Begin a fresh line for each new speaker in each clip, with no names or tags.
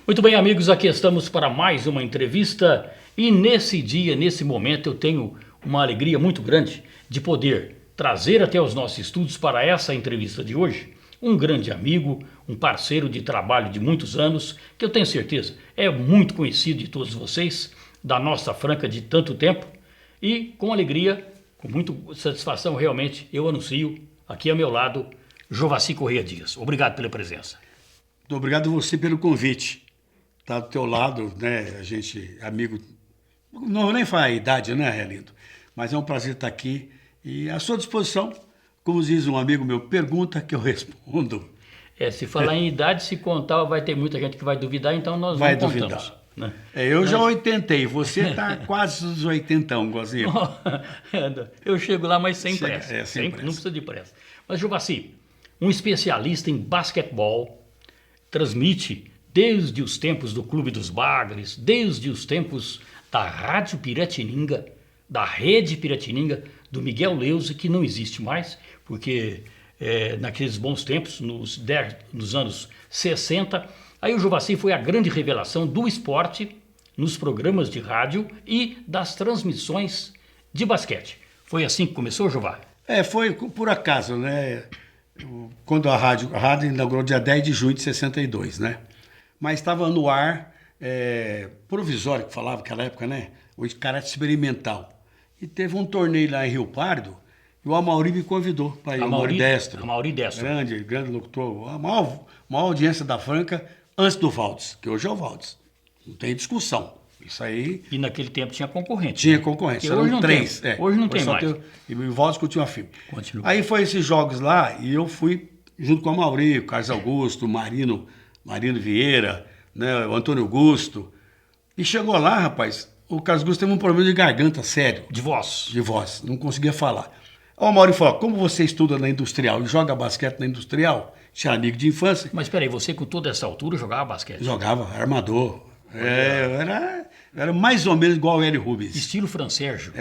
Muito bem, amigos, aqui estamos para mais uma entrevista e nesse dia, nesse momento, eu tenho uma alegria muito grande de poder trazer até os nossos estúdios para essa entrevista de hoje um grande amigo, um parceiro de trabalho de muitos anos, que eu tenho certeza é muito conhecido de todos vocês, da nossa Franca de tanto tempo, e com alegria, com muita satisfação realmente, eu anuncio aqui ao meu lado Jovaci Correia Dias. Obrigado pela presença.
Muito obrigado a você pelo convite. Tá do teu lado, né? A gente, amigo, não vou nem falar a idade, né, Relindo? Mas é um prazer estar aqui e à sua disposição. Como diz um amigo meu, pergunta que eu respondo.
Se falar em idade, se contar, vai ter muita gente que vai duvidar, então nós
vai
não
duvidar.
Contamos. Né?
Eu já 80, você está quase dos 80, Gozinho.
Eu chego lá, mas sem pressa.
Sem pressa.
Não precisa de pressa. Mas, Jovaci, um especialista em basquetebol, transmite desde os tempos do Clube dos Bagres, desde os tempos da Rádio Piratininga, da Rede Piratininga, do Miguel Leuze, que não existe mais, porque naqueles bons tempos, nos anos 60, aí o Jovaci foi a grande revelação do esporte nos programas de rádio e das transmissões de basquete. Foi assim que começou, Jová?
Foi por acaso, né? Quando a rádio inaugurou dia 10 de junho de 62, né? Mas estava no ar provisório, que falava naquela época, né? O caráter experimental. E teve um torneio lá em Rio Pardo, e o Amauri me convidou para ir. Amauri Destro. Grande locutor. A maior audiência da Franca antes do Valdes, que hoje é o Valdes. Não tem discussão. Isso aí...
E naquele tempo tinha concorrente.
Tinha concorrente.
Eram três.
Hoje
não tem mais.
E o Valdes continua firme.
Continua.
Aí foi esses jogos lá, e eu fui junto com o Amauri, o Carlos Augusto, o Marino Vieira, né, o Antônio Augusto. E chegou lá, rapaz, o Carlos Augusto teve um problema de garganta sério.
De voz.
Não conseguia falar. O Amauri falou, como você estuda na Industrial e joga basquete na Industrial, tinha amigo de infância...
Mas peraí, você com toda essa altura jogava basquete?
Jogava, armador. Era mais ou menos igual o Hélio Rubens.
Estilo Fran Sérgio.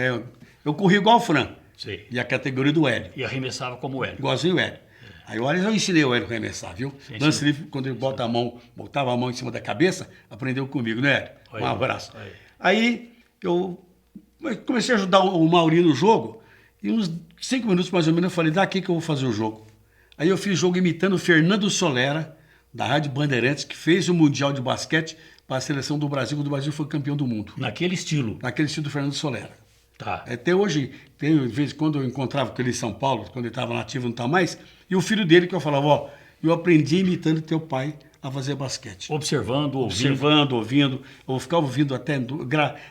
Eu corri igual o Fran.
Sim.
E a categoria do Hélio.
E arremessava como o Hélio.
Igualzinho o Hélio. Aí eu ensinei o Hélio a arremessar, viu? Lance livre, quando ele botava a mão em cima da cabeça, aprendeu comigo, né, Hélio? Um abraço. Aí eu comecei a ajudar o Mauri no jogo, e uns 5 minutos mais ou menos eu falei, daqui que eu vou fazer o jogo. Aí eu fiz jogo imitando o Fernando Solera, da Rádio Bandeirantes, que fez o Mundial de Basquete para a seleção do Brasil, quando o Brasil foi campeão do mundo.
Naquele estilo?
Naquele estilo do Fernando Solera.
Tá.
Até hoje, de vez em quando eu encontrava com ele em São Paulo, quando ele estava nativo, não está mais, e o filho dele que eu falava, eu aprendi imitando teu pai a fazer basquete.
Observando, ouvindo.
Eu ficava ouvindo até,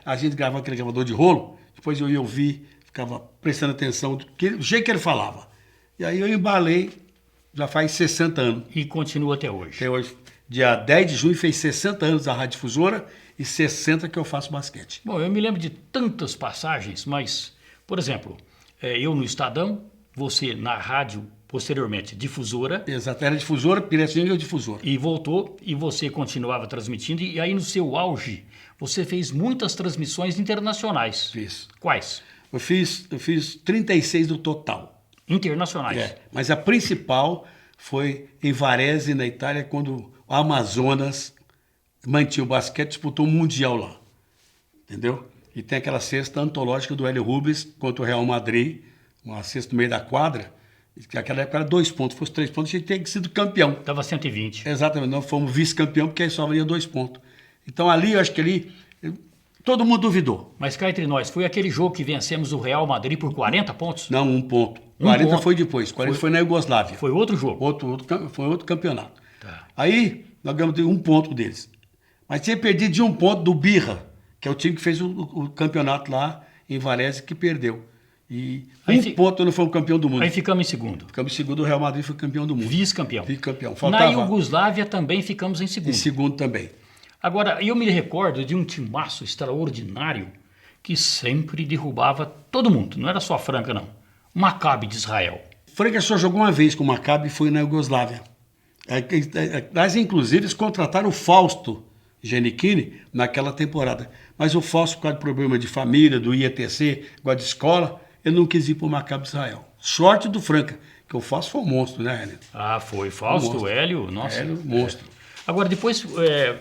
a gente gravava aquele gravador de rolo, depois eu ia ouvir, ficava prestando atenção do jeito que ele falava. E aí eu embalei, já faz 60 anos.
E continua até hoje.
Até hoje. Dia 10 de junho fez 60 anos da Rádio Difusora e 60 que eu faço basquete.
Bom, eu me lembro de tantas passagens, mas, por exemplo, eu no Estadão, você na rádio, posteriormente, Difusora.
Exato, era Difusora, Piratininga Difusora.
E voltou, e você continuava transmitindo, e aí no seu auge, você fez muitas transmissões internacionais.
Fiz.
Quais?
Eu fiz 36 no total.
Internacionais.
Mas a principal foi em Varese, na Itália, quando o Amazonas mantinha o basquete, disputou o Mundial lá. Entendeu? E tem aquela cesta antológica do Hélio Rubens contra o Real Madrid, uma cesta no meio da quadra, que naquela época era 2 pontos. Se fosse 3 pontos, a gente teria sido campeão.
Estava 120.
Exatamente, nós fomos vice-campeão, porque aí só valia 2 pontos. Então ali, eu acho que ali, todo mundo duvidou.
Mas cá entre nós, foi aquele jogo que vencemos o Real Madrid por 40 pontos?
Não, 1 ponto. 40 foi depois, 40 foi na Iugoslávia.
Foi outro jogo?
Foi outro campeonato.
Tá.
Aí, nós ganhamos 1 ponto deles. Mas tinha perdido de 1 ponto do Birra, que é o time que fez o campeonato lá em Varese, que perdeu. E aí, ponto não foi o campeão do mundo.
Aí ficamos em segundo.
Ficamos em segundo, o Real Madrid foi campeão do mundo.
Vice-campeão.
Vice-campeão.
Na Iugoslávia também ficamos em segundo.
Em segundo também.
Agora, eu me recordo de um timaço extraordinário que sempre derrubava todo mundo. Não era só a Franca, não. Maccabi de Israel.
Franca só jogou uma vez com o Maccabi, foi na Iugoslávia. Mas, inclusive, eles contrataram o Fausto Giannichini naquela temporada. Mas o Fausto, por causa de problema de família, do IETC, igual de escola, ele não quis ir para o Maccabi de Israel. Sorte do Franca, que o Fausto foi um monstro, né, Hélio?
Ah, foi. Fausto, Hélio, nossa.
Hélio, monstro.
Agora, depois,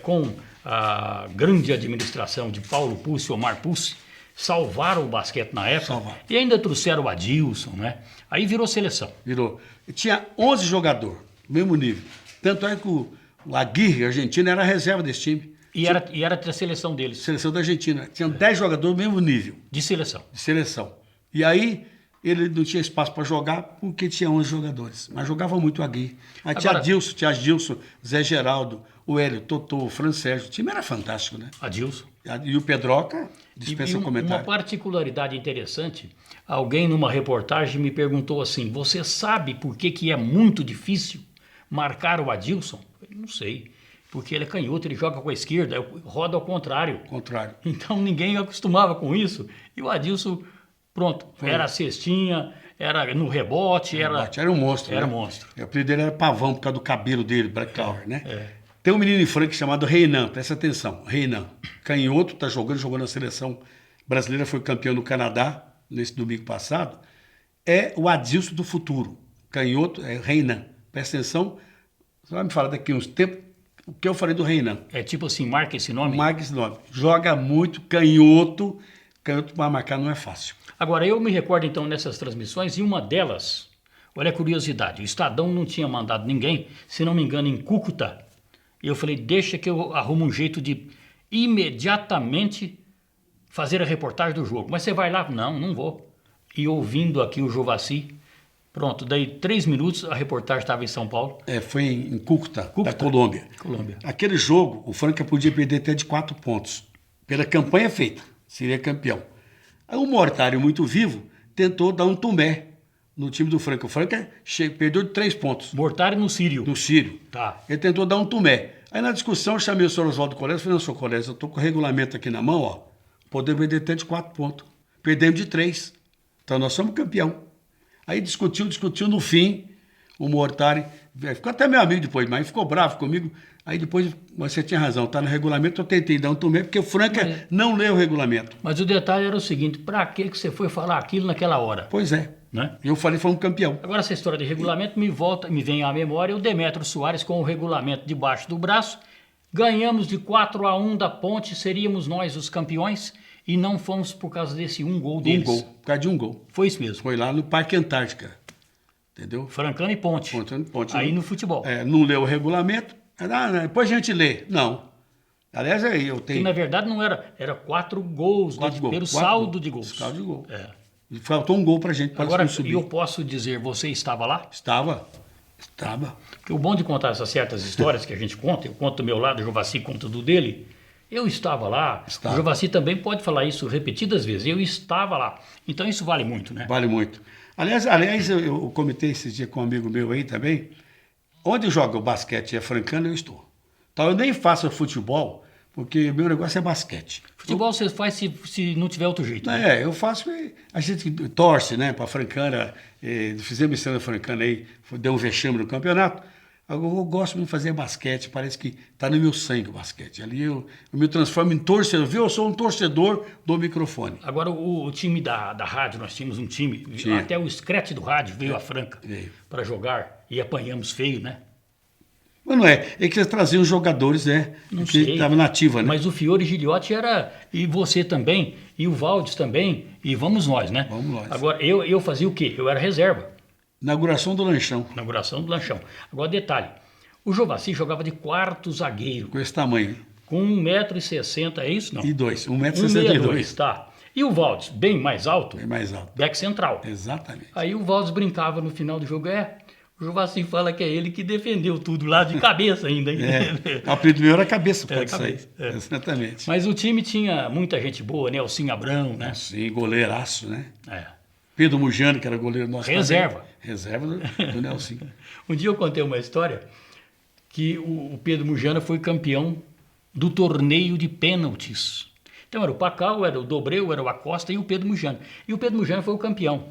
com a grande administração de Paulo Pucci e Omar Pucci, salvaram o basquete na época.
Salvaram.
E ainda trouxeram o Adilson, né? Aí virou seleção.
Virou. E tinha 11 jogadores, mesmo nível. Tanto é que o Aguirre, argentino, era a reserva desse time.
E era da seleção deles.
Seleção da Argentina. Tinha 10 jogadores, mesmo nível
De seleção.
de seleção. E aí, ele não tinha espaço para jogar porque tinha 11 jogadores. Mas jogava muito o Aguirre. Mas
Agora,
tinha Adilson, Zé Geraldo, o Hélio, Totô, o Fran Sérgio. O time era fantástico, né?
Adilson.
E o Pedroca,
E
dispensa
uma
comentário.
particularidade interessante, alguém numa reportagem me perguntou assim, você sabe por que é muito difícil marcar o Adilson? Eu falei, não sei, porque ele é canhoto, ele joga com a esquerda, roda ao contrário.
Contrário.
Então ninguém acostumava com isso. E o Adilson, pronto, era cestinha, era no rebote,
Era um monstro.
Era
né?
monstro.
O apelido dele era Pavão, por causa do cabelo dele, Black Power, né? Tem um menino em Franca chamado Reinan, presta atenção, Reinan. Canhoto, jogou na seleção brasileira, foi campeão no Canadá, nesse domingo passado. É o Adilson do futuro. Canhoto é Reinan. Presta atenção, você vai me falar daqui uns tempos o que eu falei do Reinan.
É tipo assim, marca esse nome.
Marca esse nome. Joga muito, canhoto para marcar não é fácil.
Agora, eu me recordo então nessas transmissões, e uma delas, olha a curiosidade, o Estadão não tinha mandado ninguém, se não me engano, em Cúcuta. E eu falei, deixa que eu arrumo um jeito de imediatamente fazer a reportagem do jogo. Mas você vai lá? Não, não vou. E ouvindo aqui o Jovassi, pronto, daí 3 minutos a reportagem estava em São Paulo.
Foi em Cúcuta, da Colômbia. Aquele jogo, o Franca podia perder até de 4 pontos. Pela campanha feita, seria campeão. Aí o Mortário, muito vivo, tentou dar um tomé no time do Franca. O Franca perdeu de 3 pontos.
Mortário no Sírio.
No Sírio.
Tá.
Ele tentou dar um tomé. Aí na discussão eu chamei o senhor Oswaldo Colésio e falei, não, senhor Colésio, eu estou com o regulamento aqui na mão, ó. Podemos perder até de 4 pontos. Perdemos de 3. Então nós somos campeão. Aí discutiu, no fim, o Mortari, ficou até meu amigo depois, mas ficou bravo comigo. Aí depois, você tinha razão, tá no regulamento, eu tentei dar um tomé, porque o Franca não leu o regulamento.
Mas o detalhe era o seguinte, pra que você foi falar aquilo naquela hora?
Pois é.
Né?
Eu falei, foi um campeão.
Agora essa história de regulamento me vem à memória o Demétrio Soares com o regulamento debaixo do braço. Ganhamos de 4-1 da Ponte, seríamos nós os campeões e não fomos por causa desse um gol deles.
Por causa de um gol.
Foi isso mesmo.
Foi lá no Parque Antártica. Entendeu?
Francano e Ponte.
Ponte
Aí no futebol.
Não leu o regulamento. Depois a gente lê. Não. Aliás, aí eu tenho.
Que na verdade não era 4 gols, pelo saldo de gols.
Saldo de gol.
É.
Faltou um gol pra gente para
Agora,
subir.
eu posso dizer, você estava lá?
Estava.
Porque o bom de contar essas certas histórias que a gente conta, eu conto do meu lado, o Jovassi conta do dele. Eu estava lá. O Jovassi também pode falar isso repetidas vezes. Eu estava lá. Então isso vale muito, né?
Vale muito. Aliás, eu comentei esse dia com um amigo meu aí também. Onde joga o basquete e é francano, eu estou. Então eu nem faço futebol, porque meu negócio é basquete.
Futebol você faz se não tiver outro jeito. Né?
Eu faço. A gente torce, né, para Francana. Fizemos esse ano a Francana aí, deu um vexame no campeonato. Eu gosto de fazer basquete, parece que está no meu sangue o basquete. Ali eu me transformo em torcedor. Viu? Eu sou um torcedor do microfone.
Agora, o time da rádio, nós tínhamos um time, até o Screte do rádio veio a Franca para jogar e apanhamos feio, né?
Mas não é que vocês traziam jogadores, né?
Não
que
sei.
Estava nativa, né?
Mas o Fiore Giliotti era, e você também, e o Valdes também, e vamos nós, né?
Vamos nós.
Agora, eu fazia o quê? Eu era reserva.
Inauguração do lanchão.
Inauguração do lanchão. Agora, detalhe, o Jovassi jogava de quarto zagueiro.
Com esse tamanho.
Com 1,60 m, é isso? Não.
E 1,62 m.
Tá. E o Valdes, bem mais alto?
Bem mais alto.
Back central.
Exatamente.
Aí o Valdes brincava no final do jogo, o Jovassi fala que é ele que defendeu tudo lá de cabeça ainda.
O apelido meu era cabeça, pode
cabeça,
sair. Exatamente.
Mas o time tinha muita gente boa, né? Nelsinho Abrão, né?
Sim, goleiraço, né?
É.
Pedro Mujano, que era goleiro nosso.
Reserva.
Também. Reserva do Nelson.
Um dia eu contei uma história que o Pedro Mujana foi campeão do torneio de pênaltis. Então era o Pacal, era o Dobreu, era o Acosta e o Pedro Mujana. E o Pedro Mujana foi o campeão.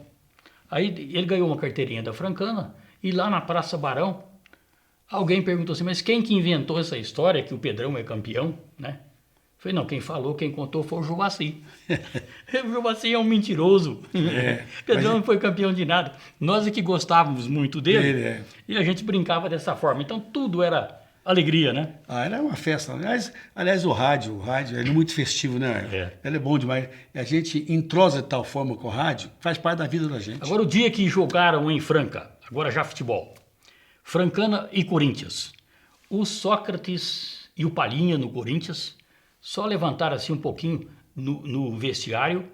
Aí ele ganhou uma carteirinha da Francana e lá na Praça Barão, alguém perguntou assim, mas quem que inventou essa história que o Pedrão é campeão, né? Eu falei, não, quem falou, quem contou foi o Jovassi. O Jovassi é um mentiroso. Pedrão não foi campeão de nada. Nós é que gostávamos muito dele e a gente brincava dessa forma. Então tudo era Alegria, né?
Era uma festa. Aliás, o rádio, ele é muito festivo, né? Ele é bom demais. A gente entrosa de tal forma com o rádio, faz parte da vida da gente.
Agora, o dia que jogaram em Franca, agora já futebol, Francana e Corinthians, o Sócrates e o Palhinha no Corinthians só levantaram assim um pouquinho no vestiário.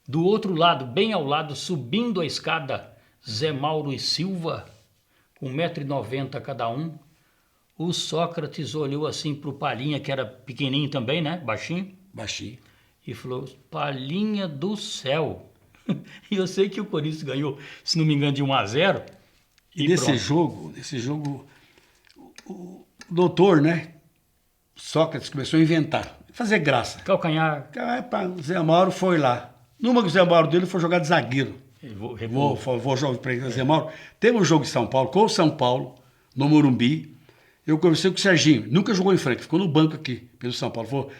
Do outro lado, bem ao lado, subindo a escada, Zé Mauro e Silva, com 1,90 m cada um. O Sócrates olhou assim para o Palhinha, que era pequenininho também, né? Baixinho.
Baixinho.
E falou, Palhinha do céu. E eu sei que o Corinthians ganhou, se não me engano, de 1-0.
E nesse jogo, o doutor, né? Sócrates começou a inventar, fazer graça.
Calcanhar.
O Zé Mauro foi lá. Numa que o Zé Mauro dele foi jogar de zagueiro. Vou jogar para o Zé Mauro. Teve um jogo em São Paulo, com o São Paulo, no Morumbi. Eu conversei com o Serginho, nunca jogou em Franca, ficou no banco aqui, pelo São Paulo. Falou,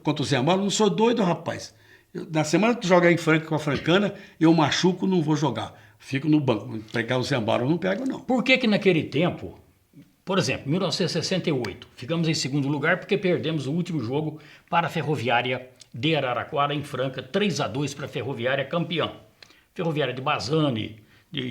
contra o Zé Mauro, não sou doido, rapaz. Na semana que tu jogar em Franca com a Francana, eu machuco, não vou jogar. Fico no banco. Pegar o Zé Mauro, eu não pego, não.
Por que naquele tempo, por exemplo, 1968, ficamos em segundo lugar porque perdemos o último jogo para a Ferroviária de Araraquara, em Franca, 3-2 para a Ferroviária, campeã. Ferroviária de Bazani,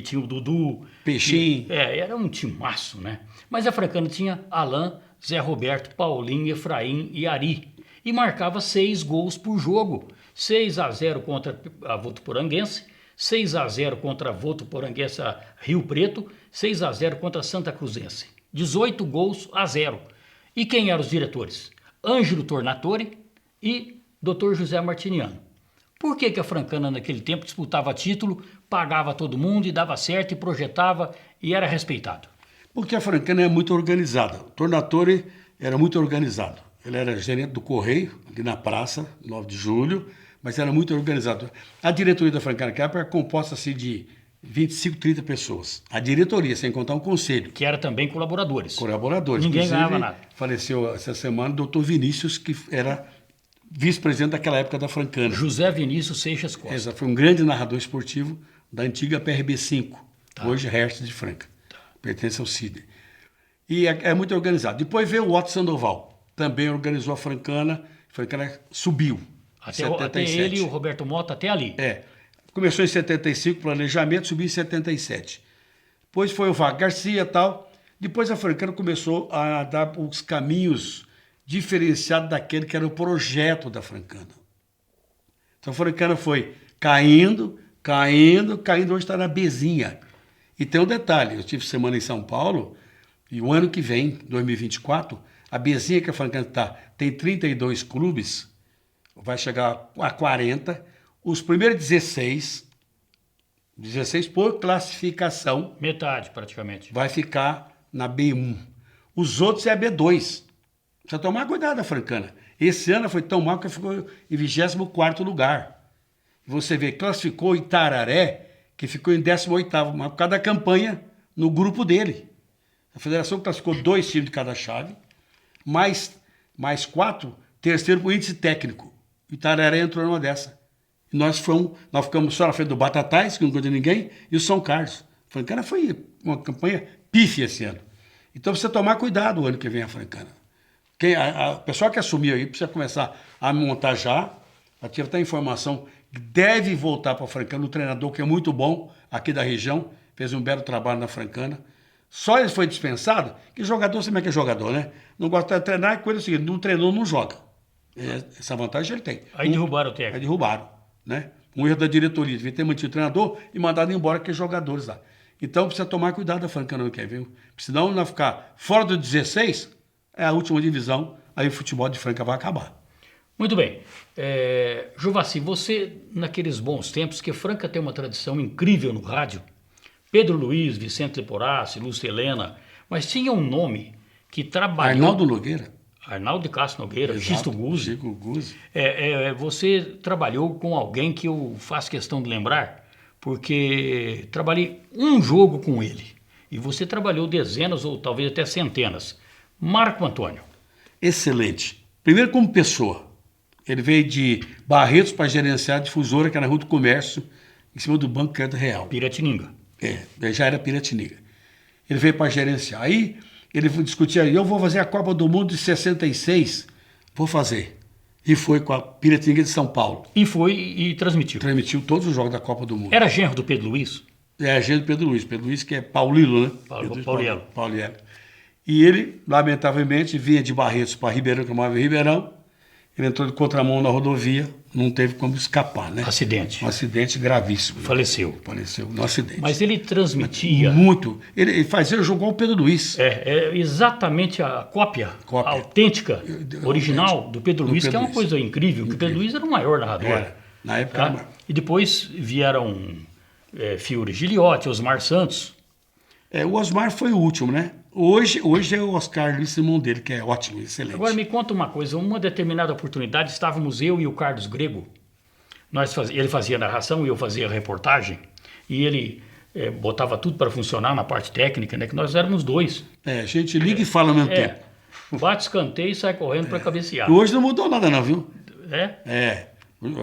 tinha o Dudu.
Peixinho.
Era um timaço, né? Mas a Francana tinha Alain, Zé Roberto, Paulinho, Efraim e Ari. E marcava 6 gols por jogo. 6-0 contra a Votuporanguense, 6-0 contra a Votuporanguense Rio Preto, 6-0 contra a Santa Cruzense. 18 gols a 0. E quem eram os diretores? Ângelo Tornatore e Dr. José Martiniano. Por que a Francana naquele tempo disputava título, pagava todo mundo e dava certo e projetava e era respeitado?
Porque a Francana é muito organizada. O Tornatore era muito organizado. Ele era gerente do Correio, ali na praça, 9 de julho, mas era muito organizado. A diretoria da Francana era composta assim, de 25, 30 pessoas. A diretoria, sem contar um conselho.
Que era também colaboradores.
Colaboradores.
Ninguém ganhava nada.
Faleceu essa semana o doutor Vinícius, que era vice-presidente daquela época da Francana.
José Vinícius Seixas Costa.
Foi um grande narrador esportivo da antiga PRB5, hoje Hertz de Franca. Pertence ao CID. E é muito organizado. Depois veio o Otto Sandoval, também organizou a Francana subiu.
Até ele e o Roberto Mota, até ali.
Começou em 75, planejamento, subiu em 77. Depois foi o Wagner Garcia e tal. Depois a Francana começou a dar os caminhos diferenciados daquele que era o projeto da Francana. Então a Francana foi caindo, hoje está na Bzinha. E tem um detalhe, eu tive semana em São Paulo, e o ano que vem, 2024, a Bzinha que a Francana tem 32 clubes, vai chegar a 40, os primeiros 16 por classificação.
Metade, praticamente.
Vai ficar na B1. Os outros é a B2. Precisa tomar cuidado, a Francana. Esse ano foi tão mal que ficou em 24º lugar. Você vê, classificou Itararé, que ficou em 18º, mas por causa da campanha no grupo dele. A federação classificou 2 times de cada chave, mais 4, terceiro por índice técnico. Itararé entrou numa dessa. E nós ficamos só na frente do Batatais, que não conta ninguém, e o São Carlos. A Francana foi uma campanha pífia esse ano. Então precisa tomar cuidado o ano que vem a Francana. A pessoa que assumiu aí precisa começar a montar já, a tirar a informação que deve voltar para a Francana, o treinador que é muito bom aqui da região, fez um belo trabalho na Francana. Só ele foi dispensado, que jogador, você como é que é jogador, né? Não gosta de treinar, é coisa seguinte, não treinou, não joga. Essa vantagem ele tem.
Aí derrubaram o técnico.
Aí derrubaram, né? Um erro da diretoria, devia ter mantido o treinador e mandado embora aqueles jogadores lá. Então precisa tomar cuidado da Francana no que viu? Senão não ficar fora do 16, é a última divisão, aí o futebol de Franca vai acabar.
Muito bem. Juvaci, você, naqueles bons tempos, que Franca tem uma tradição incrível no rádio, Pedro Luiz, Vicente Leporassi, Lúcia Helena, mas tinha um nome que trabalhou...
Arnaldo Nogueira.
Arnaldo de Castro Nogueira,
Exato,
Xisto Guzzi.
Chico Guzzi.
Você trabalhou com alguém que eu faço questão de lembrar, porque trabalhei um jogo com ele, e você trabalhou dezenas ou talvez até centenas. Marco Antônio.
Excelente. Primeiro como pessoa. Ele veio de Barretos para gerenciar a difusora, que era na Rua do Comércio, em cima do Banco Crédito Real.
Piratininga.
Já era Piratininga. Ele veio para gerenciar. Aí ele discutia, eu vou fazer a Copa do Mundo de 66, vou fazer. E foi com a Piratininga de São Paulo.
E foi e transmitiu.
Transmitiu todos os jogos da Copa do Mundo.
Era genro do Pedro Luiz?
É a gente do Pedro Luiz. Pedro Luiz que é Paulilo, né?
Paulielo.
Paulielo. E ele, lamentavelmente, vinha de Barretos para Ribeirão, que eu morava em Ribeirão. Ele entrou de contramão na rodovia, não teve como escapar, né?
Acidente.
Um acidente gravíssimo.
Faleceu.
Faleceu no acidente.
Mas ele transmitia...
Muito. Ele fazia jogo igual o Pedro Luiz.
É exatamente a cópia. Autêntica, original do Pedro Luiz, que é uma coisa incrível, porque o Pedro Luiz era o maior narrador.
Era. Na época
tá?
era maior.
E depois vieram Fiore Giliotti, Osmar Santos.
O Osmar foi o último, né? Hoje é o Oscar Luiz Simão dele, que é ótimo, excelente.
Agora me conta uma coisa, uma determinada oportunidade estávamos eu e o Carlos Grego, ele fazia narração e eu fazia reportagem, e ele botava tudo para funcionar na parte técnica, né? Que nós éramos dois.
A gente liga e fala ao mesmo tempo.
Bate escanteio e sai correndo para cabecear.
Hoje não mudou nada não, viu?
É?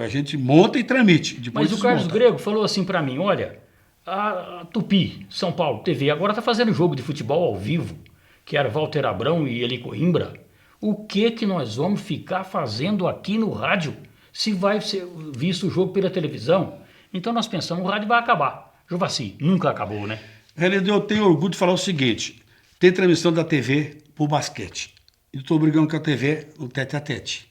A gente monta e transmite.
Mas o Carlos Grego falou assim para mim, olha... A Tupi, São Paulo TV, agora está fazendo jogo de futebol ao vivo, que era Walter Abrão e Eli Coimbra. O que nós vamos ficar fazendo aqui no rádio se vai ser visto o jogo pela televisão? Então nós pensamos, o rádio vai acabar. Juvassi, nunca acabou, né?
René, eu tenho orgulho de falar o seguinte, tem transmissão da TV pro basquete. Eu estou brigando com a TV no tete-a-tete.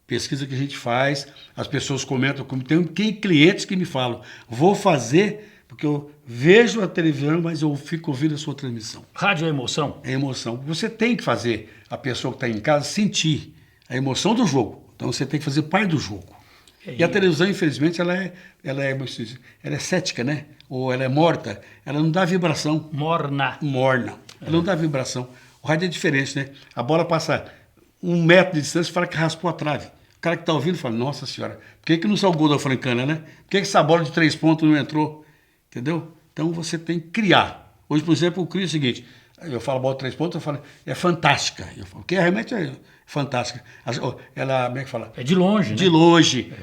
Pesquisa que a gente faz, as pessoas comentam, tem clientes que me falam, vou fazer... Porque eu vejo a televisão, mas eu fico ouvindo a sua transmissão.
Rádio é emoção?
É emoção. Você tem que fazer a pessoa que está em casa sentir a emoção do jogo. Então você tem que fazer parte do jogo. E a televisão, infelizmente, ela é cética, né? Ou ela é morta. Ela não dá vibração.
Morna.
Ela não dá vibração. O rádio é diferente, né? A bola passa 1 metro de distância e fala que raspou a trave. O cara que está ouvindo fala, nossa senhora, por que não saiu o gol da Francana, né? Por que essa bola de 3 pontos não entrou? Entendeu? Então você tem que criar. Hoje, por exemplo, eu crio o seguinte: eu falo bola de 3 pontos, eu falo, é fantástica. Eu falo, porque realmente é fantástica. Ela, como é que fala?
É de longe,
de longe.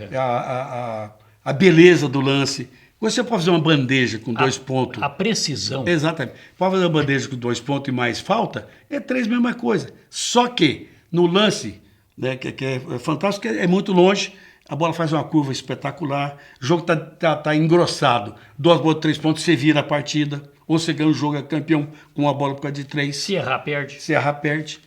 A beleza do lance. Você pode fazer uma bandeja com 2 pontos.
A precisão.
Exatamente. Pode fazer uma bandeja com 2 pontos e mais falta, é 3 mesma coisa. Só que no lance, né, que é fantástico, é muito longe. A bola faz uma curva espetacular, o jogo tá engrossado. 2 bolas de 3 pontos, você vira a partida. Ou você ganha o jogo, é campeão com uma bola por causa de 3.
Se errar, perde.
Se errar, perde.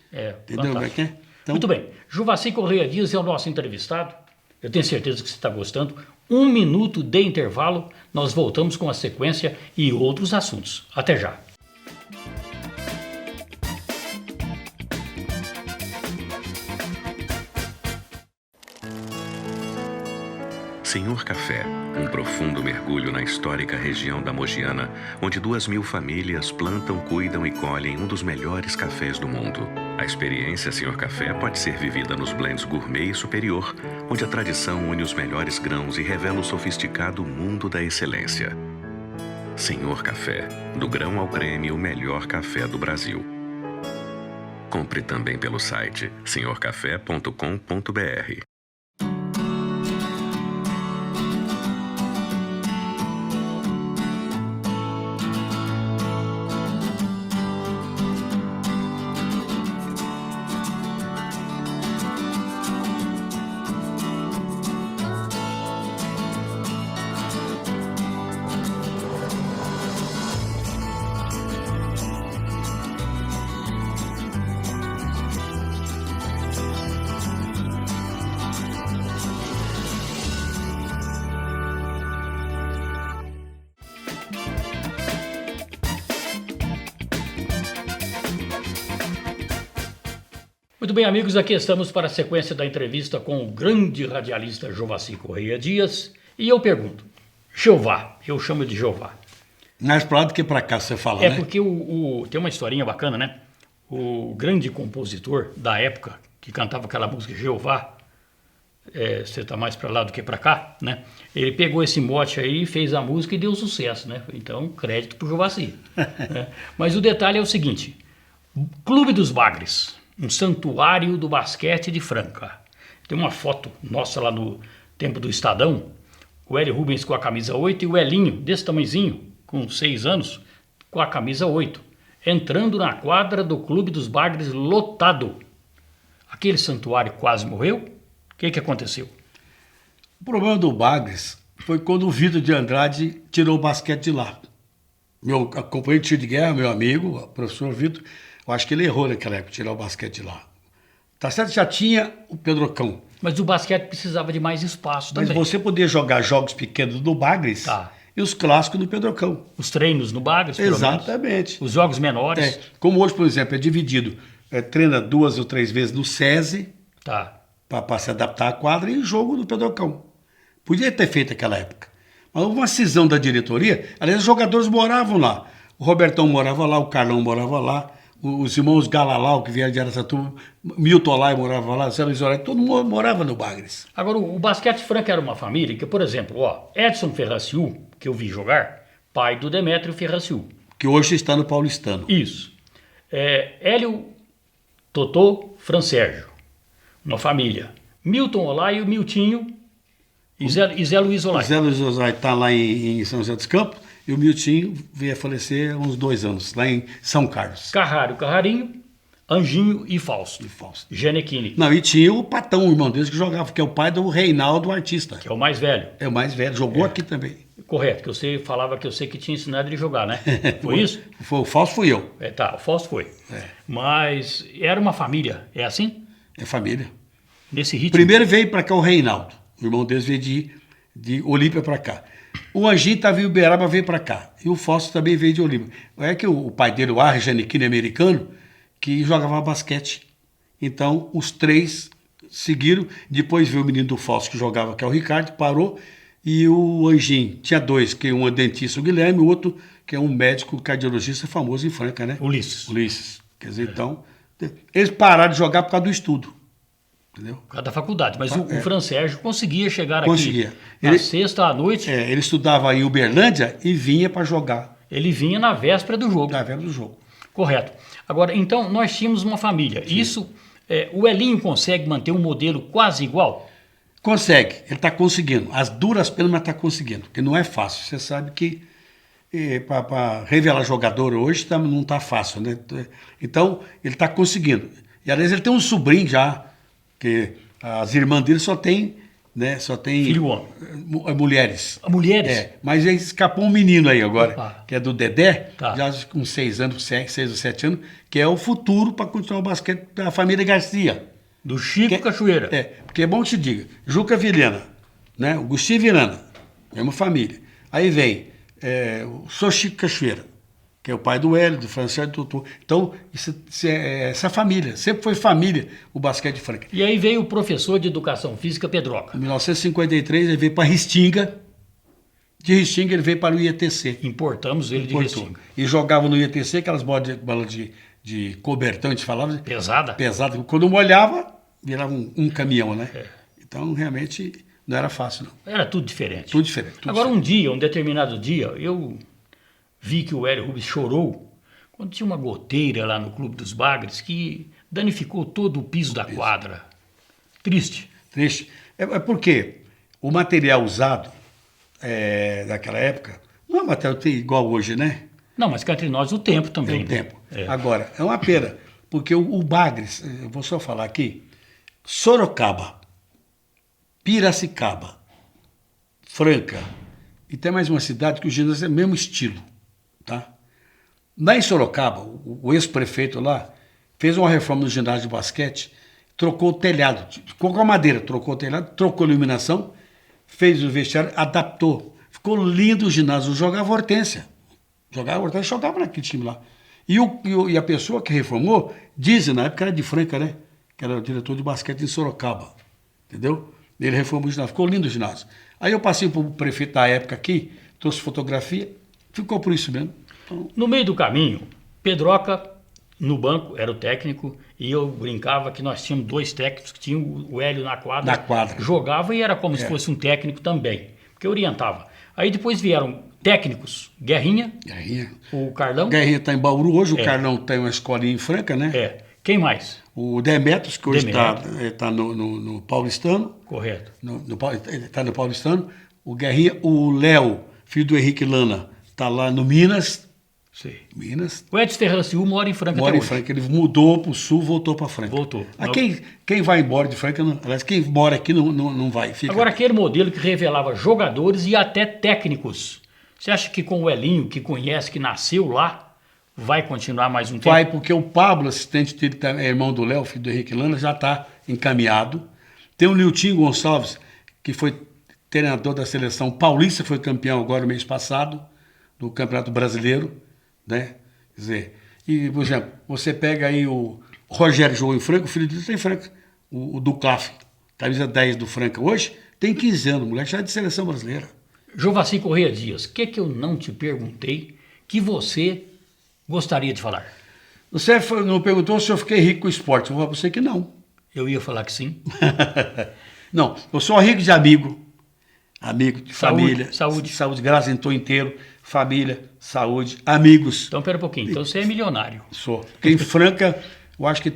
Entendeu como é que é? Então...
Muito bem. Juvassi Correia Dias é o nosso entrevistado. Eu tenho certeza que você está gostando. 1 minuto de intervalo, nós voltamos com a sequência e outros assuntos. Até já.
Senhor Café, um profundo mergulho na histórica região da Mogiana, onde 2.000 famílias plantam, cuidam e colhem um dos melhores cafés do mundo. A experiência Senhor Café pode ser vivida nos blends gourmet e superior, onde a tradição une os melhores grãos e revela o sofisticado mundo da excelência. Senhor Café, do grão ao creme, o melhor café do Brasil. Compre também pelo site senhorcafé.com.br.
Muito bem, amigos, aqui estamos para a sequência da entrevista com o grande radialista Juvassi Correia Dias. E eu pergunto, Jeová, eu chamo de Jeová.
Mais para lá do que para cá, você fala, né?
Porque tem uma historinha bacana, né? O grande compositor da época, que cantava aquela música Jeová, você está mais para lá do que para cá, né? Ele pegou esse mote aí, fez a música e deu sucesso, né? Então, crédito para o Juvassi. Né? Mas o detalhe é o seguinte, Clube dos Bagres, um santuário do basquete de Franca. Tem uma foto nossa lá no tempo do Estadão, o Hélio Rubens com a camisa 8 e o Elinho, desse tamanhozinho, com 6 anos, com a camisa 8. entrando na quadra do Clube dos Bagres lotado. Aquele santuário quase morreu? O que aconteceu?
O problema do Bagres foi quando o Vitor de Andrade tirou o basquete de lá. Meu companheiro de tiro de guerra, meu amigo, o professor Vitor, eu acho que ele errou naquela época, tirar o basquete de lá. Tá certo? Já tinha o Pedrocão.
Mas o basquete precisava de mais espaço também.
Mas você podia jogar jogos pequenos no Bagres e os clássicos no Pedrocão.
Os treinos no Bagres, pelo
Exatamente.
menos. Os jogos menores.
Como hoje, por exemplo, é dividido. Treina 2 ou 3 vezes no SESI, para se adaptar à quadra, e jogo no Pedrocão. Podia ter feito naquela época. Mas houve uma cisão da diretoria. Aliás, os jogadores moravam lá. O Robertão morava lá, o Carlão morava lá, os irmãos Galalau, que vieram de Araçatuba, Milton Lai morava lá, Zé Luiz Horário, todo mundo morava no Bagres.
Agora, o basquete franco era uma família que, por exemplo, Edson Ferraciu, que eu vi jogar, pai do Demétrio Ferraciu.
Que hoje está no Paulistano.
Isso. Hélio Totô Fransérgio, uma família. Milton Olai e o Miltinho e Zé Luiz Olai.
Zé Luiz Olai está lá em São José dos Campos e o Miltinho veio a falecer há uns 2 anos, lá em São Carlos.
Carrarinho, Anjinho e Fausto. Genequini.
Não, e tinha o Patão, o irmão deles, que jogava, que é o pai do Reinaldo, o artista.
Que é o mais velho.
É o mais velho, jogou aqui também.
Correto, que você falava que eu sei que tinha ensinado ele a jogar, né? Foi isso?
O Fausto fui eu.
O Fausto foi. Mas era uma família, é assim?
É família.
Nesse ritmo?
Primeiro veio para cá o Reinaldo, o irmão deles veio de Olímpia para cá. O Anjinho estava em Uberaba, veio para cá. E o Fausto também veio de Olímpia. É que o pai dele, o Arre Janequine, americano, que jogava basquete. Então, os 3 seguiram. Depois veio o menino do Fausto, que jogava, que é o Ricardo, parou. E o Anjinho, tinha 2, que um é dentista, o Guilherme, o outro que é um médico cardiologista famoso em Franca, né?
Ulisses.
Quer dizer, então, eles pararam de jogar por causa do estudo. Entendeu?
Por causa da faculdade. Mas o Fransérgio conseguia chegar
aqui
na sexta à noite.
Ele estudava em Uberlândia e vinha para jogar.
Ele vinha na véspera do jogo.
Na véspera do jogo.
Correto. Agora, então, nós tínhamos uma família. Sim. Isso, o Elinho consegue manter um modelo quase igual?
Consegue, ele está conseguindo. As duras penas, mas está conseguindo. Porque não é fácil. Você sabe que para revelar jogador hoje não está fácil, né? Então, ele está conseguindo. E, aliás, ele tem um sobrinho já, que as irmãs dele só tem
filho homem.
Mulheres.
Mulheres?
Mas aí escapou um menino aí agora, que é do Dedé, já com 6 anos, 6 ou 7 anos, que é o futuro para continuar o basquete da família Garcia.
Do Chico Cachoeira.
Porque é bom que te diga, Juca Vilhena, né? O Gustavo Vilhena, mesma família. Aí vem o Sr. Chico Cachoeira, que é o pai do Hélio, do Francesco, do Tutu. Então, essa família, sempre foi família o basquete de Franca.
E aí veio o professor de educação física, Pedroca.
Em 1953 ele veio para Restinga, de Restinga ele veio para o IETC.
Importamos ele de Restinga.
E jogava no IETC, aquelas bolas de cobertão, a gente falava.
Pesada.
Quando molhava, virava um caminhão, né? Então, realmente, não era fácil, não.
Era tudo diferente.
Tudo diferente.
Agora, um determinado dia, eu vi que o Hélio Rubens chorou quando tinha uma goteira lá no Clube dos Bagres que danificou todo o piso da quadra. Triste.
Triste. É porque o material usado daquela época não é material igual hoje, né?
Não, mas cá entre nós o tempo também.
O tempo. Agora, é uma pena, porque o Bagres, eu vou só falar aqui, Sorocaba, Piracicaba, Franca, e tem mais uma cidade que o ginásio é o mesmo estilo, tá? Lá em Sorocaba, o ex-prefeito lá fez uma reforma no ginásio de basquete, trocou o telhado, colocou a madeira, trocou o telhado, trocou a iluminação, fez o vestiário, adaptou. Ficou lindo o ginásio, jogava Hortência. Jogava naquele time lá. E a pessoa que reformou, dizem, na época era de Franca, né? Que era o diretor de basquete em Sorocaba. Entendeu? Ele reformou o ginásio, ficou lindo o ginásio. Aí eu passei para o prefeito da época aqui, trouxe fotografia, ficou por isso mesmo. Então...
No meio do caminho, Pedroca, no banco, era o técnico, e eu brincava que nós tínhamos 2 técnicos, que tinham o Hélio na quadra. Jogava e era como se fosse um técnico também, porque orientava. Aí depois vieram técnicos, Guerrinha. O Carlão.
Guerrinha está em Bauru hoje, o Carlão tem uma escolinha em Franca, né?
Quem mais?
O Demetrios, que hoje está no Paulistano.
Correto.
Está no Paulistano. O Guerrinha, o Léo, filho do Henrique Lana, está lá no Minas.
Sei.
Minas.
O Edson Ferreira Silva mora em Franca
Mora
até
em
hoje.
Franca. Ele mudou para o sul, voltou para Franca.
Voltou.
Quem vai embora de Franca, aliás, quem mora aqui não vai. Fica.
Agora, aquele modelo que revelava jogadores e até técnicos. Você acha que com o Elinho, que conhece, que nasceu lá, vai continuar mais um tempo?
Vai, porque o Pablo, assistente dele, é irmão do Léo, filho do Henrique Lana, já está encaminhado. Tem o Nilton Gonçalves, que foi treinador da seleção paulista, foi campeão agora no mês passado, do Campeonato Brasileiro, né? Quer dizer, e, por exemplo, você pega aí o Rogério jogou em Franca, o filho dele está em Franca, o Duclaf, camisa 10 do Franca hoje, tem 15 anos, o moleque já é de seleção brasileira.
Jovaci Correia Dias, o que eu não te perguntei que você gostaria de falar?
Você não perguntou se eu fiquei rico com o esporte, eu vou falar para você que não.
Eu ia falar que sim.
Não, eu sou rico de amigo de família.
Saúde.
Graças, estou inteiro. Família, saúde, amigos.
Então, pera um pouquinho. Então, você é milionário.
Sou. Porque em Franca, eu acho que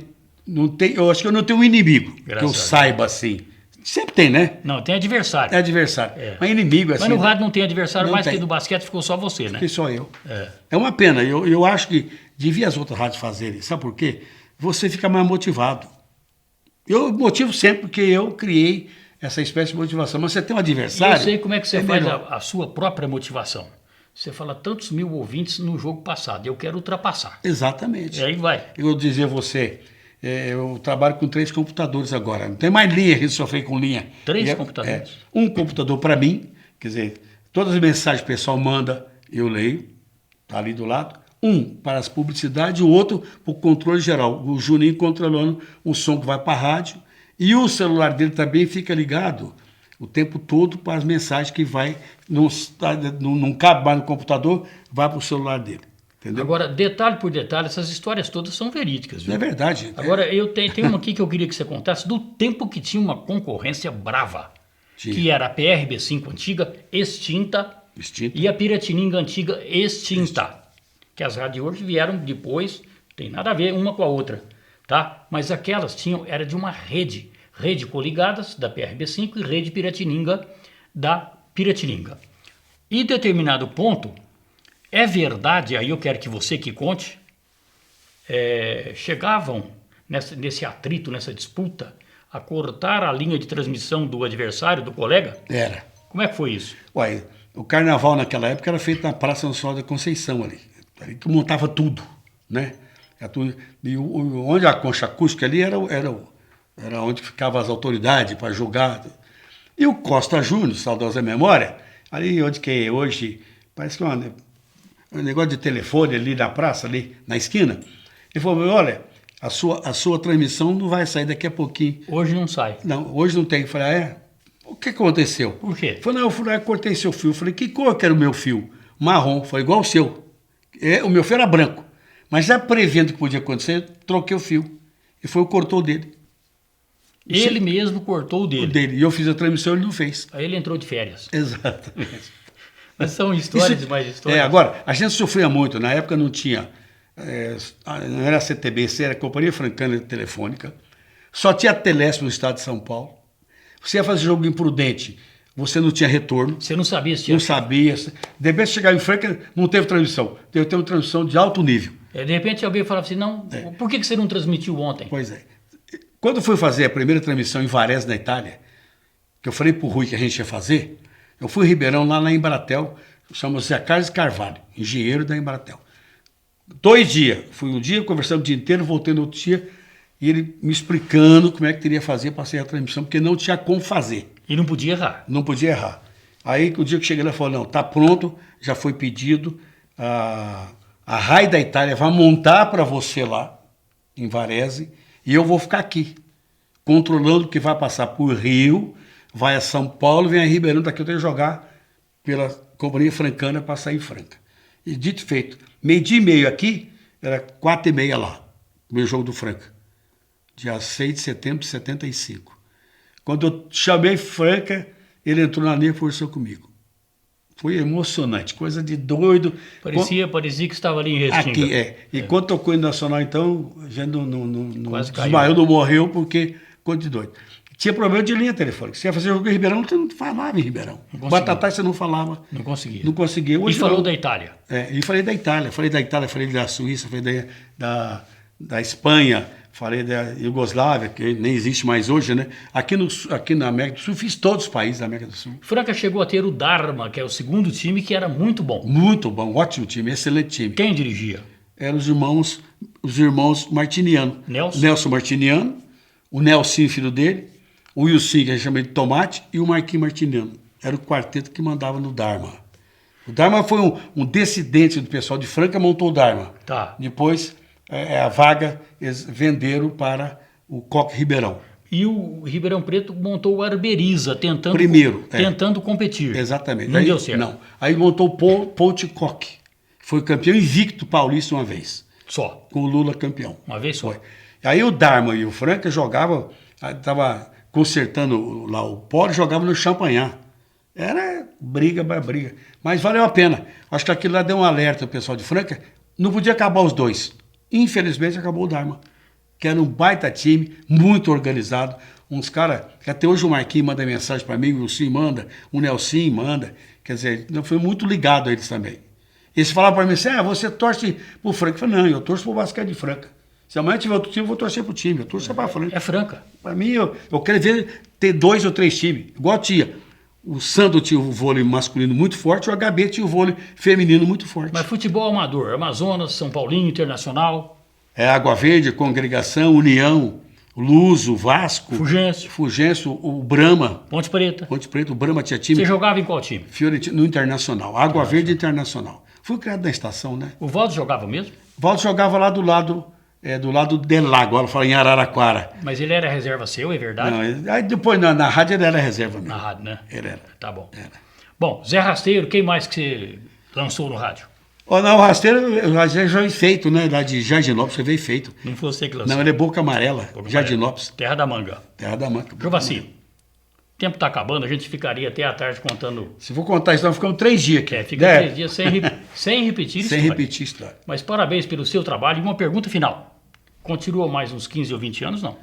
eu não tenho um inimigo
Graças
que eu saiba assim. Sempre tem, né?
Não, tem adversário.
É adversário.
É.
Mas inimigo assim.
Mas no rádio não tem adversário,
não
mais
tem.
que do basquete ficou só você, né?
Que só eu.
É.
É uma pena. Eu acho que devia as outras rádios fazerem. Sabe por quê? Você fica mais motivado. Eu motivo sempre porque eu criei essa espécie de motivação. Mas você tem um adversário.
Eu sei como é que você faz
melhor.
a sua própria motivação. Você fala tantos mil ouvintes no jogo passado. Eu quero ultrapassar.
Exatamente.
E aí vai.
Eu vou dizer a você, eu trabalho com 3 computadores agora. Não tem mais linha que sofrer com linha.
3 computadores?
Um computador para mim, quer dizer, todas as mensagens que o pessoal manda, eu leio, está ali do lado. Um para as publicidades e o outro para o controle geral. O Juninho controlando o som que vai para a rádio. E o celular dele também fica ligado o tempo todo para as mensagens que vai, não cabe mais no computador, vai para o celular dele. Entendeu?
Agora, detalhe por detalhe, essas histórias todas são verídicas, viu?
É verdade.
Agora, eu tenho uma aqui que eu queria que você contasse do tempo que tinha uma concorrência brava.
Tinha.
Que era a PRB5 antiga, extinta,
Extinta.
e a Piratininga antiga, extinta. Que as rádios hoje vieram depois, tem nada a ver uma com a outra, tá? Mas aquelas era de uma rede coligadas da PRB5 e rede Piratininga da Piratininga. E determinado ponto, é verdade, aí eu quero que você que conte, chegavam nesse atrito, nessa disputa, a cortar a linha de transmissão do adversário, do colega?
Era.
Como é que foi isso?
Ué, o carnaval naquela época era feito na Praça Nacional da Conceição ali que montava tudo, né? E onde a concha acústica ali era onde ficavam as autoridades para julgar. E o Costa Júnior, saudosa memória, ali onde que hoje, parece que é um negócio de telefone ali na praça, ali na esquina, ele falou, olha, a sua transmissão não vai sair daqui a pouquinho.
Hoje não sai.
Não, hoje não tem. Eu falei, o que aconteceu?
Por quê?
Ele falou, não, eu fui lá e cortei seu fio. Eu falei, que cor que era o meu fio? Marrom. Foi igual o seu. O meu fio era branco. Mas já prevendo que podia acontecer, eu troquei o fio. E foi o cortou dele.
Ele mesmo cortou o dele.
E eu fiz a transmissão, ele não fez.
Aí ele entrou de férias.
Exatamente.
Mas são histórias e mais histórias.
Agora, a gente sofria muito. Na época não tinha... não era CTBC, era Companhia Francana Telefônica. Só tinha a Telesp no estado de São Paulo. Você ia fazer jogo imprudente, você não tinha retorno.
Você não sabia se tinha...
Não sabia. De repente, chegar em Franca, não teve transmissão. Teve uma transmissão de alto nível.
De repente, alguém falava assim, não, por que você não transmitiu ontem?
Pois é. Quando eu fui fazer a primeira transmissão em Varese, na Itália, que eu falei pro Rui que a gente ia fazer, eu fui em Ribeirão, lá na Embratel, chama-se Carlos Carvalho, engenheiro da Embratel. 2 dias. Fui um dia, conversamos o dia inteiro, voltei no outro dia, e ele me explicando como é que teria que fazer para sair a transmissão, porque não tinha como fazer.
E não podia errar.
Não podia errar. Aí, o dia que cheguei lá, ele falou, não, tá pronto, já foi pedido, a RAI da Itália vai montar para você lá, em Varese, e eu vou ficar aqui, controlando o que vai passar por Rio, vai a São Paulo, vem a Ribeirão, daqui eu tenho que jogar pela Companhia Francana para sair em Franca. E dito e feito, 12:30 aqui, era 4:30 lá, o meu jogo do Franca. Dia 6 de setembro de 75. Quando eu chamei Franca, ele entrou na linha e conversou comigo. Foi emocionante, coisa de doido.
Parecia que estava ali em Restinga.
Aqui, E quando tocou em Nacional, então, a gente não
Quase
desmaiou, não morreu, porque ficou de doido. Tinha problema de linha telefônica. Você ia fazer jogo em Ribeirão, você não falava em Ribeirão. Batatais você não falava.
Não conseguia.
Não conseguia. Hoje,
E falou da Itália.
E falei da Itália. Falei da Suíça, falei da Espanha, falei da Iugoslávia, que nem existe mais hoje, né? Aqui na América do Sul, fiz todos os países da América do Sul.
Franca chegou a ter o Dharma, que é o segundo time, que era muito bom.
Muito bom, ótimo time, excelente time.
Quem dirigia?
Eram os irmãos Martiniano.
Nelson
Martiniano, o Nelson, filho dele, o Wilson, que a gente chama de Tomate, e o Marquinhos Martiniano. Era o quarteto que mandava no Dharma. O Dharma foi um dissidente do pessoal de Franca, montou o Dharma.
Tá.
Depois, a vaga, eles venderam para o Coque Ribeirão.
E o Ribeirão Preto montou o Arberiza, tentando competir.
Exatamente.
Não deu certo.
Não. Aí montou o Ponte Coque. Foi campeão invicto paulista uma vez.
Só.
Com o Lula campeão.
Uma vez só.
Foi. Aí o Dharma e o Franca jogavam, estava consertando lá o polo, jogavam no Champanhar. Era briga. Mas valeu a pena. Acho que aquilo lá deu um alerta ao pessoal de Franca. Não podia acabar os dois. Infelizmente acabou o Dharma, que era um baita time, muito organizado. Uns caras, que até hoje o Marquinhos manda mensagem para mim, o Wilson manda, o Nelson manda. Quer dizer, eu fui muito ligado a eles também. Eles falavam para mim assim, você torce pro Franca. Eu falei, não, eu torço pro basquete de Franca. Se amanhã tiver outro time, eu vou torcer pro time. Eu torço pra Franca.
É Franca.
Para mim, eu quero ver ter 2 ou 3 times. Igual tinha. O Santo tinha o vôlei masculino muito forte, o HB tinha o vôlei feminino muito forte.
Mas futebol amador, Amazonas, São Paulinho, Internacional.
Água Verde, Congregação, União, Luso, Vasco. Fugêncio, o Brahma.
Ponte Preta,
o Brahma tinha time.
Você jogava em qual time?
Fiorentino, no Internacional. Água Verde Internacional. Fui criado na estação, né?
O Valdo jogava mesmo?
O Valdo jogava lá do lado de lá, agora fala em Araraquara.
Mas ele era reserva seu, é verdade?
Não, aí depois na rádio ele era reserva mesmo.
Na rádio, né?
Ele era.
Tá bom.
Era.
Bom, Zé Rasteiro, quem mais que você lançou no rádio?
O Rasteiro, eu já veio feito, né? Lá de Jardinópolis, você veio feito.
Não foi você que lançou?
Não, ele é Boca Amarela, Jardinópolis.
Terra da Manga.
Terra da Manga.
Jovaci, o tempo está acabando, a gente ficaria até a tarde contando.
Se for contar isso, nós ficamos 3 dias aqui.
Fica 3 dias sem repetir isso.
Sem repetir história.
Mas parabéns pelo seu trabalho. E uma pergunta final. Continua mais uns 15 ou 20 anos, não?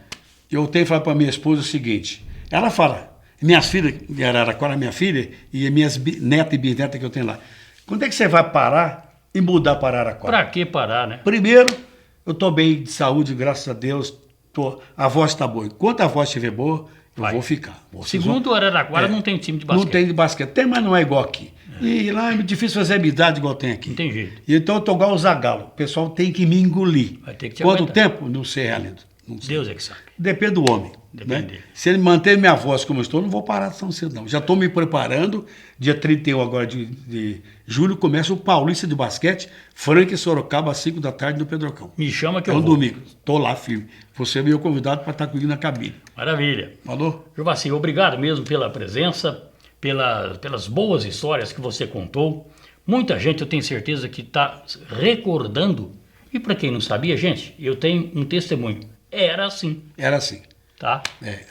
Eu tenho que falar para minha esposa o seguinte. Ela fala, minhas filhas, de Araraquara, minha filha, e minhas netas e bisnetas que eu tenho lá. Quando é que você vai parar e mudar para Araraquara?
Para que parar, né?
Primeiro, eu estou bem de saúde, graças a Deus. A voz está boa. Enquanto a voz estiver boa, eu vou ficar.
Segundo, Araraquara não tem time de basquete.
Não tem de basquete. Tem, mas não é igual aqui. E lá é difícil fazer amizade igual tem aqui.
Não tem jeito.
E então eu tô igual o Zagallo. O pessoal tem que me engolir.
Vai ter que te
Quanto
aguentar.
tempo? Não sei, Alindo. Não sei.
Deus é que sabe.
Depende do homem.
Depende
Né?
dele.
Se ele manter minha voz como eu estou, não vou parar tão cedo, não. Já estou me preparando. Dia 31 agora de julho começa o Paulista de Basquete, Franca e Sorocaba, às 5 da tarde no Pedrocão.
Me chama que
É
eu
um
vou.
domingo. Estou lá firme. Você é meu convidado para estar comigo na cabine.
Maravilha.
Falou?
Jovaci, obrigado mesmo pela presença, pelas boas histórias que você contou. Muita gente, eu tenho certeza, que está recordando. E para quem não sabia, gente, eu tenho um testemunho. Era assim,
Era assim.
tá?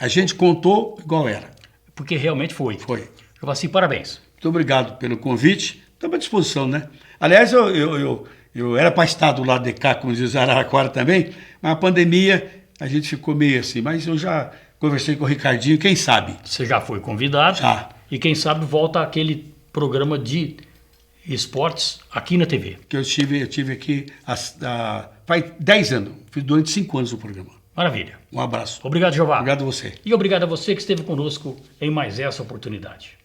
A gente contou igual era.
Porque realmente foi.
Foi.
Jovaci, parabéns.
Muito obrigado pelo convite. Estamos à disposição, né? Aliás, eu era para estar do lado de cá, como diz Araraquara também, mas a pandemia, a gente ficou meio assim. Mas eu já conversei com o Ricardinho, quem sabe?
Você já foi convidado.
Já.
E quem sabe volta aquele programa de esportes aqui na TV.
Que eu tive aqui faz 10 anos. Fiz durante 5 anos o programa.
Maravilha.
Um abraço.
Obrigado, Jeová.
Obrigado a você.
E obrigado a você que esteve conosco em mais essa oportunidade.